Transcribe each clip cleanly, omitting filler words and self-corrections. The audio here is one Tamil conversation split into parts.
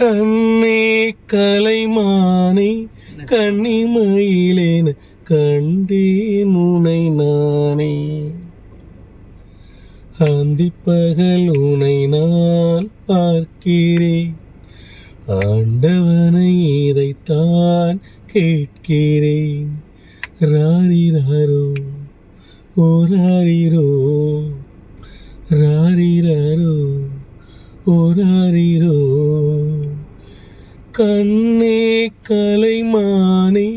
கண்ணே கலைமானே கன்னிமயிலேன் கண்டேன் உனை நானே. அந்திப்பகல் உனை நான் பார்க்கிறேன், ஆண்டவனை இதைத்தான் கேட்கிறேன். ராரிராரோ ஓராரிரோ, ராரிராரோ ஓராரிரோ. கண்ணே கலைமானே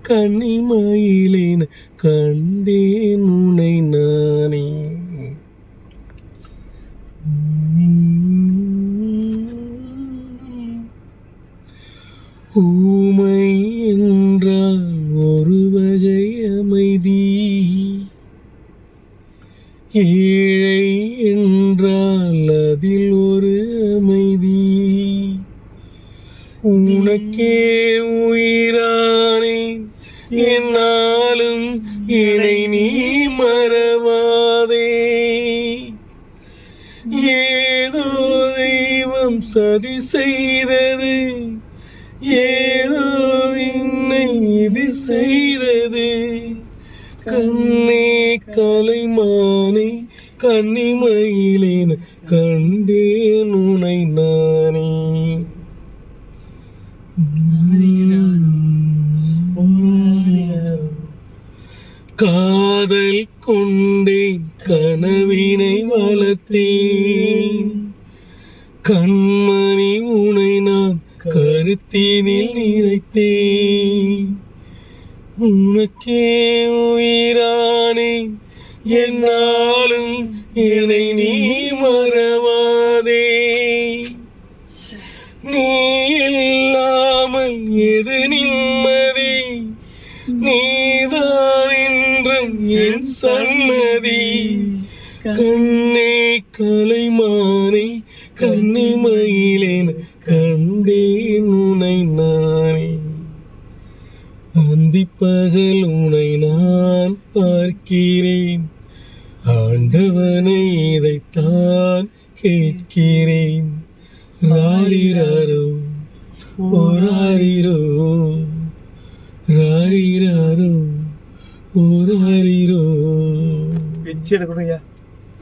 கன்னிமயிலேன் கண்டேன் உனை நானே. ஊமை என்றால் ஒரு வகை அமைதி, ஏழை என்றால் அதில் ஒரு அமைதி. உனக்கே உயிரானேன் என்னாலும் இணை நீ மறவாதே. ஏதோ தெய்வம் சதி செய்தது, ஏதோ என்னை இது செய்தது. கண்ணே கலைமானே கன்னிமயிலேன் கண்டேன் உனை நானே. காதல் கொண்டேன் கனவினை வளர்த்தேன், கண்மணி உனை நான் கருத்தினில் நிறைத்தேன். உனக்கே உயிரானேன் என்னாலும் என்னை நீ மறவாதே. நீ இல்லாமல் எது நிம்மதி, நீதான் என்றும் என் சன்னதி. கண்ணே கலைமானே கன்னிமயிலேன் கண்டேன் உனை நானே. அந்திப்பகல் உனை நான் பார்க்கிறேன், ஆண்டவனை இதைத்தான் கேட்கிறேன். ராரிராரோ ஓராரிரோ, ராரிராரோ ஓராரிரோ. பிச்சு எடுக்கணும்யா.